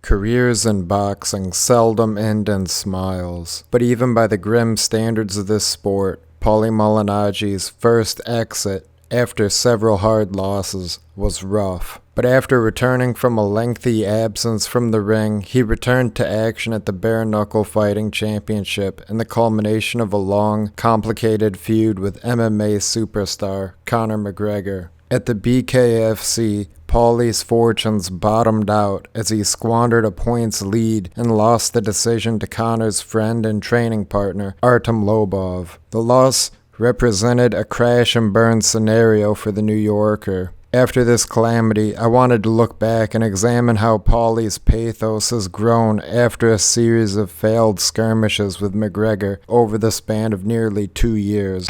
Careers in boxing seldom end in smiles, but even by the grim standards of this sport, Paulie Malignaggi's first exit after several hard losses was rough. But after returning from a lengthy absence from the ring, he returned to action at the bare-knuckle fighting championship in the culmination of a long, complicated feud with MMA superstar Conor McGregor. At the BKFC, Paulie's fortunes bottomed out as he squandered a points lead and lost the decision to Conor's friend and training partner, Artem Lobov. The loss represented a crash and burn scenario for the New Yorker. After this calamity, I wanted to look back and examine how Paulie's pathos has grown after a series of failed skirmishes with McGregor over the span of nearly 2 years.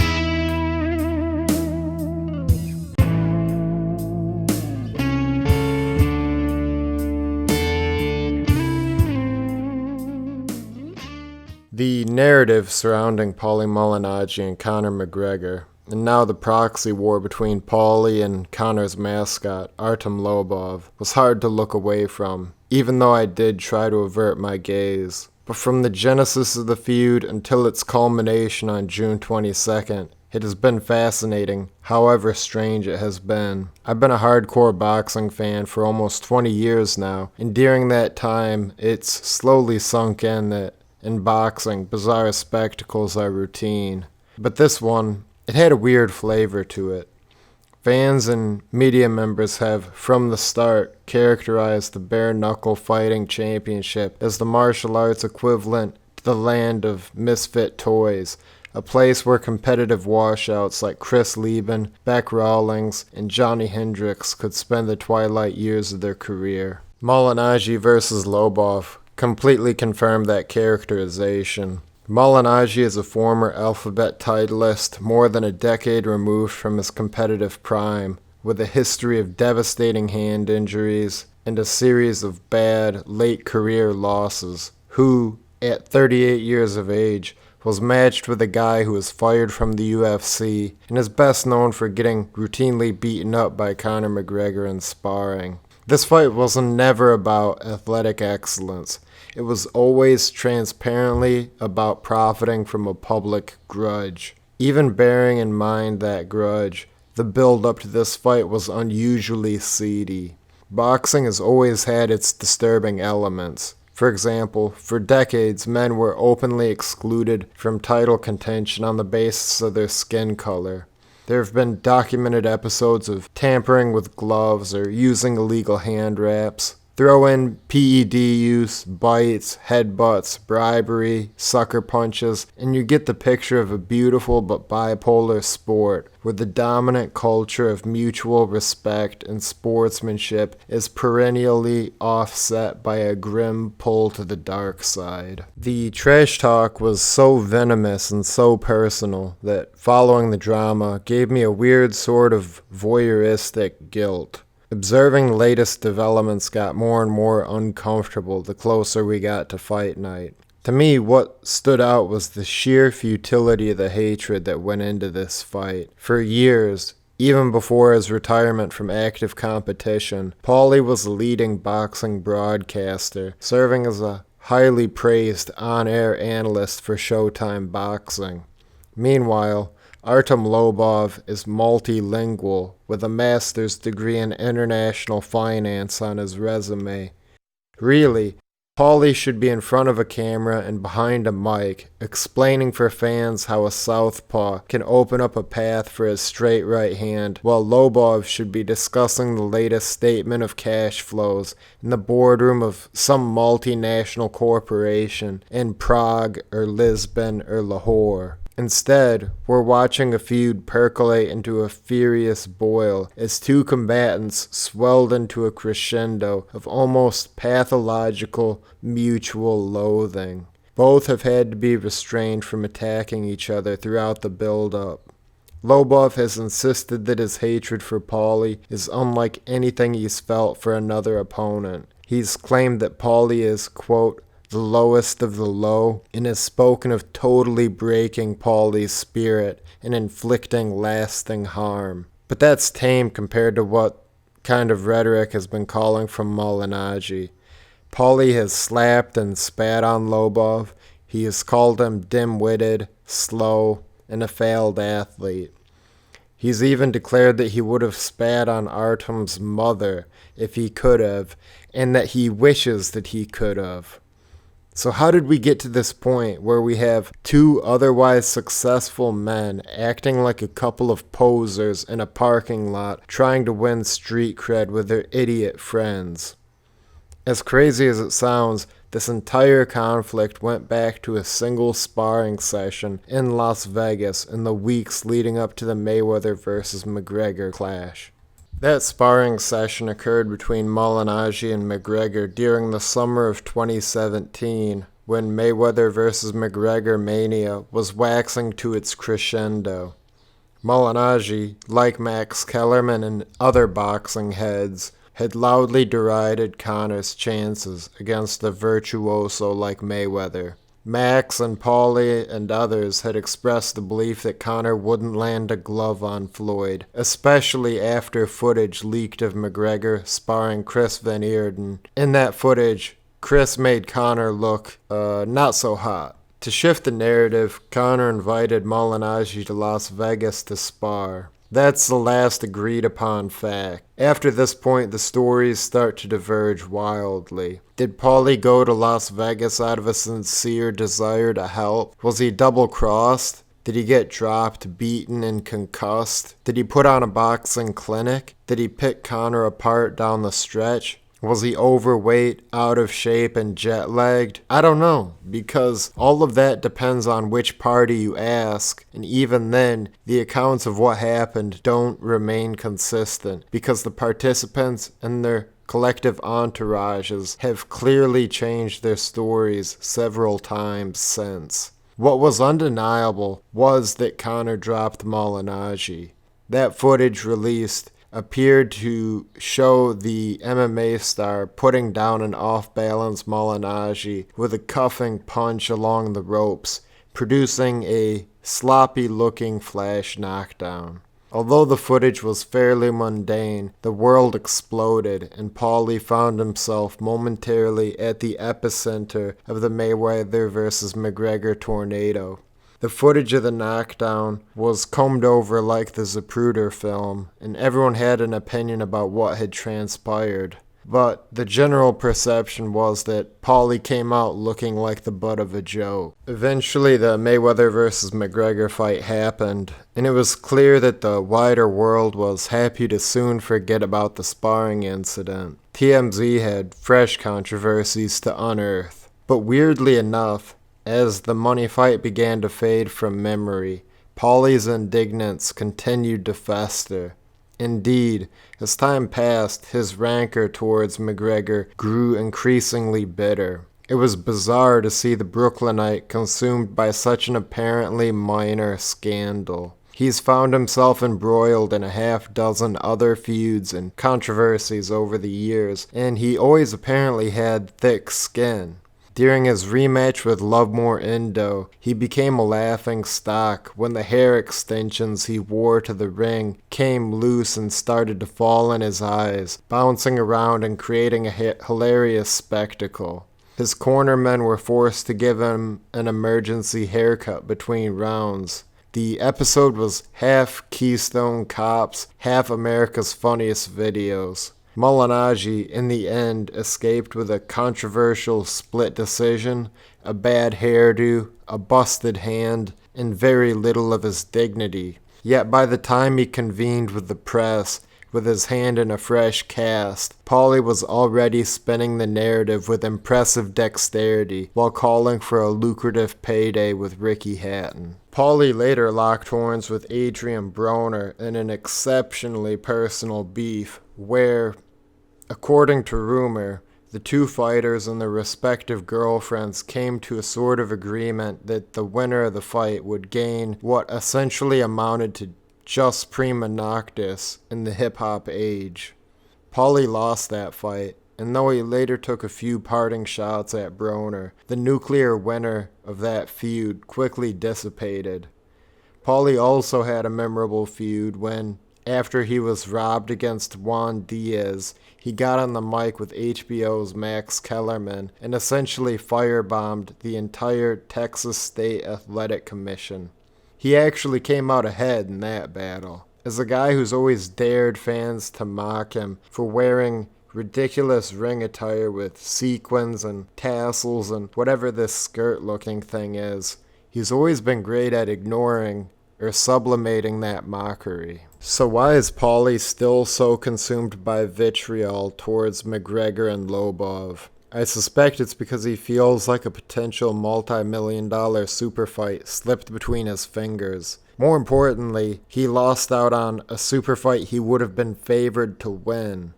The narrative surrounding Paulie Malignaggi and Conor McGregor, and now the proxy war between Paulie and Conor's mascot, Artem Lobov, was hard to look away from, even though I did try to avert my gaze. But from the genesis of the feud until its culmination on June 22nd, it has been fascinating, however strange it has been. I've been a hardcore boxing fan for almost 20 years now, and during that time, it's slowly sunk in that in boxing, bizarre spectacles are routine. But this one, it had a weird flavor to it. Fans and media members have, from the start, characterized the bare-knuckle fighting championship as the martial arts equivalent to the land of misfit toys, a place where competitive washouts like Chris Lieben, Beck Rawlings, and Johnny Hendricks could spend the twilight years of their career. Malignaggi versus Lobov completely confirmed that characterization. Malignaggi is a former alphabet titleist more than a decade removed from his competitive prime, with a history of devastating hand injuries and a series of bad, late-career losses, who, at 38 years of age, was matched with a guy who was fired from the UFC and is best known for getting routinely beaten up by Conor McGregor in sparring. This fight was never about athletic excellence. It was always transparently about profiting from a public grudge. Even bearing in mind that grudge, the build-up to this fight was unusually seedy. Boxing has always had its disturbing elements. For example, for decades, men were openly excluded from title contention on the basis of their skin color. There have been documented episodes of tampering with gloves or using illegal hand wraps. Throw in PED use, bites, headbutts, bribery, sucker punches, and you get the picture of a beautiful but bipolar sport where the dominant culture of mutual respect and sportsmanship is perennially offset by a grim pull to the dark side. The trash talk was so venomous and so personal that following the drama gave me a weird sort of voyeuristic guilt. Observing the latest developments got more and more uncomfortable the closer we got to fight night. To me, what stood out was the sheer futility of the hatred that went into this fight. For years, even before his retirement from active competition, Paulie was a leading boxing broadcaster, serving as a highly praised on-air analyst for Showtime Boxing. Meanwhile, Artem Lobov is multilingual with a master's degree in international finance on his resume. Really, Paulie should be in front of a camera and behind a mic, explaining for fans how a southpaw can open up a path for his straight right hand, while Lobov should be discussing the latest statement of cash flows in the boardroom of some multinational corporation in Prague or Lisbon or Lahore. Instead, we're watching a feud percolate into a furious boil as two combatants swelled into a crescendo of almost pathological mutual loathing. Both have had to be restrained from attacking each other throughout the build-up. Lobov has insisted that his hatred for Paulie is unlike anything he's felt for another opponent. He's claimed that Paulie is, quote, the lowest of the low, and has spoken of totally breaking Paulie's spirit and inflicting lasting harm. But that's tame compared to what kind of rhetoric has been calling from Malignaggi. Paulie has slapped and spat on Lobov. He has called him dim-witted, slow, and a failed athlete. He's even declared that he would have spat on Artem's mother if he could have, and that he wishes that he could have. So how did we get to this point where we have two otherwise successful men acting like a couple of posers in a parking lot trying to win street cred with their idiot friends? As crazy as it sounds, this entire conflict went back to a single sparring session in Las Vegas in the weeks leading up to the Mayweather vs. McGregor clash. That sparring session occurred between Malignaggi and McGregor during the summer of 2017, when Mayweather vs. McGregor mania was waxing to its crescendo. Malignaggi, like Max Kellerman and other boxing heads, had loudly derided Conor's chances against a virtuoso like Mayweather. Max and Paulie and others had expressed the belief that Conor wouldn't land a glove on Floyd, especially after footage leaked of McGregor sparring Chris Van Eerden. In that footage, Chris made Conor look not so hot. To shift the narrative, Conor invited Malignaggi to Las Vegas to spar. That's the last agreed upon fact. After this point, the stories start to diverge wildly. Did Paulie go to Las Vegas out of a sincere desire to help? Was he double-crossed? Did he get dropped, beaten, and concussed? Did he put on a boxing clinic? Did he pick Conor apart down the stretch? Was he overweight, out of shape, and jet-lagged? I don't know, because all of that depends on which party you ask, and even then, the accounts of what happened don't remain consistent, because the participants and their collective entourages have clearly changed their stories several times since. What was undeniable was that Conor dropped Malignaggi. That footage released appeared to show the MMA star putting down an off-balance Malignaggi with a cuffing punch along the ropes, producing a sloppy-looking flash knockdown. Although the footage was fairly mundane, the world exploded, and Paulie found himself momentarily at the epicenter of the Mayweather vs. McGregor tornado. The footage of the knockdown was combed over like the Zapruder film, and everyone had an opinion about what had transpired. But the general perception was that Paulie came out looking like the butt of a joke. Eventually, the Mayweather vs. McGregor fight happened, and it was clear that the wider world was happy to soon forget about the sparring incident. TMZ had fresh controversies to unearth. But weirdly enough, as the money fight began to fade from memory, Paulie's indignance continued to fester. Indeed, as time passed, his rancor towards McGregor grew increasingly bitter. It was bizarre to see the Brooklynite consumed by such an apparently minor scandal. He's found himself embroiled in a half-dozen other feuds and controversies over the years, and he always apparently had thick skin. During his rematch with Lovemore Indo, he became a laughing stock when the hair extensions he wore to the ring came loose and started to fall in his eyes, bouncing around and creating a hilarious spectacle. His cornermen were forced to give him an emergency haircut between rounds. The episode was half Keystone Cops, half America's Funniest Videos. Malignaggi, in the end, escaped with a controversial split decision, a bad hairdo, a busted hand, and very little of his dignity. Yet by the time he convened with the press, with his hand in a fresh cast, Paulie was already spinning the narrative with impressive dexterity while calling for a lucrative payday with Ricky Hatton. Paulie later locked horns with Adrien Broner in an exceptionally personal beef where, according to rumor, the two fighters and their respective girlfriends came to a sort of agreement that the winner of the fight would gain what essentially amounted to just prima noctis in the hip-hop age. Paulie lost that fight, and though he later took a few parting shots at Broner, the nuclear winner of that feud quickly dissipated. Paulie also had a memorable feud when, after he was robbed against Juan Diaz, he got on the mic with HBO's Max Kellerman and essentially firebombed the entire Texas State Athletic Commission. He actually came out ahead in that battle. As a guy who's always dared fans to mock him for wearing ridiculous ring attire with sequins and tassels and whatever this skirt-looking thing is, he's always been great at ignoring or sublimating that mockery. So why is Paulie still so consumed by vitriol towards McGregor and Lobov? I suspect it's because he feels like a potential multi-million-dollar super fight slipped between his fingers. More importantly, he lost out on a super fight he would have been favored to win.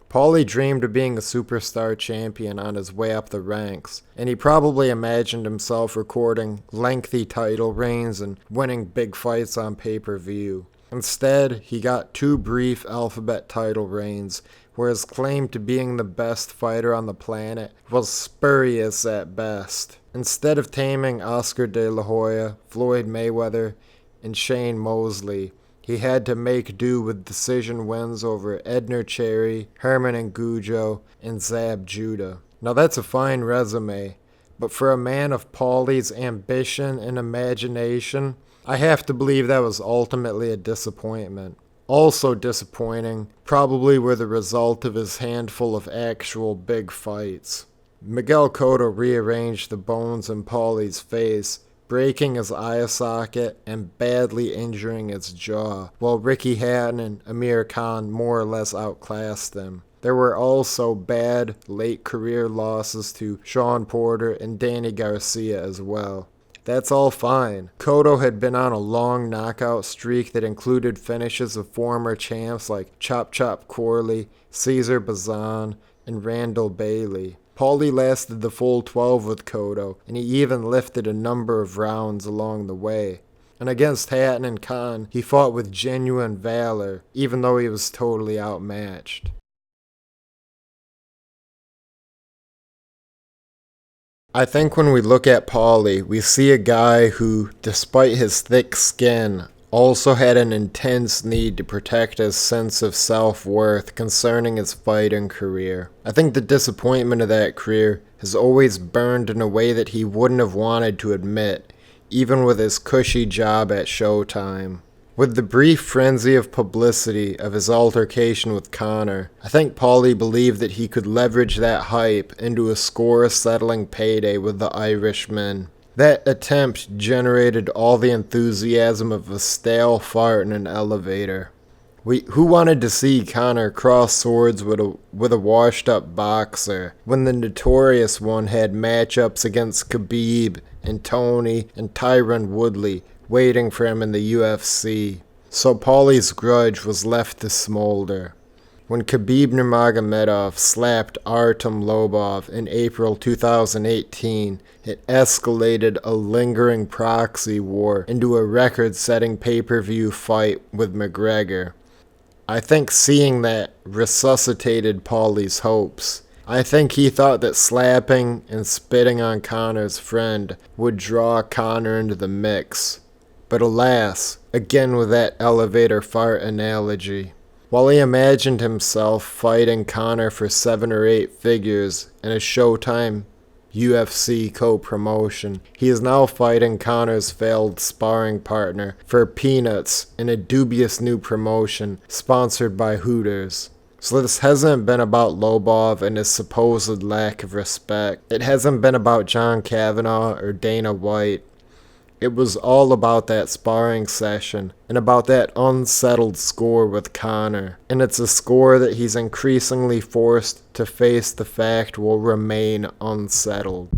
Paulie dreamed of being a superstar champion on his way up the ranks, and he probably imagined himself recording lengthy title reigns and winning big fights on pay-per-view. Instead, he got 2 brief alphabet title reigns, where his claim to being the best fighter on the planet was spurious at best. Instead of taming Oscar De La Hoya, Floyd Mayweather, and Shane Mosley, he had to make do with decision wins over Edner Cherry, Herman Ngujo, and Zab Judah. Now that's a fine resume, but for a man of Paulie's ambition and imagination, I have to believe that was ultimately a disappointment. Also disappointing probably were the result of his handful of actual big fights. Miguel Cotto rearranged the bones in Paulie's face, breaking his eye socket and badly injuring its jaw, while Ricky Hatton and Amir Khan more or less outclassed him. There were also bad late career losses to Sean Porter and Danny Garcia as well. That's all fine. Cotto had been on a long knockout streak that included finishes of former champs like Chop Chop Corley, Cesar Bazan, and Randall Bailey. Paulie lasted the full 12 with Cotto, and he even lifted a number of rounds along the way. And against Hatton and Khan, he fought with genuine valor, even though he was totally outmatched. I think when we look at Paulie, we see a guy who, despite his thick skin, also had an intense need to protect his sense of self-worth concerning his fighting career. I think the disappointment of that career has always burned in a way that he wouldn't have wanted to admit, even with his cushy job at Showtime. With the brief frenzy of publicity of his altercation with Conor, I think Paulie believed that he could leverage that hype into a score-settling payday with the Irishman. That attempt generated all the enthusiasm of a stale fart in an elevator. Who wanted to see Conor cross swords with a washed-up boxer when the notorious one had matchups against Khabib and Tony and Tyron Woodley waiting for him in the UFC? So Paulie's grudge was left to smolder. When Khabib Nurmagomedov slapped Artem Lobov in April 2018, it escalated a lingering proxy war into a record-setting pay-per-view fight with McGregor. I think seeing that resuscitated Paulie's hopes. I think he thought that slapping and spitting on Conor's friend would draw Conor into the mix. But alas, again with that elevator fart analogy. While he imagined himself fighting Conor for 7 or 8 figures in a Showtime UFC co-promotion, he is now fighting Conor's failed sparring partner for peanuts in a dubious new promotion sponsored by Hooters. So this hasn't been about Lobov and his supposed lack of respect. It hasn't been about John Kavanaugh or Dana White. It was all about that sparring session and about that unsettled score with Conor. And it's a score that he's increasingly forced to face the fact will remain unsettled.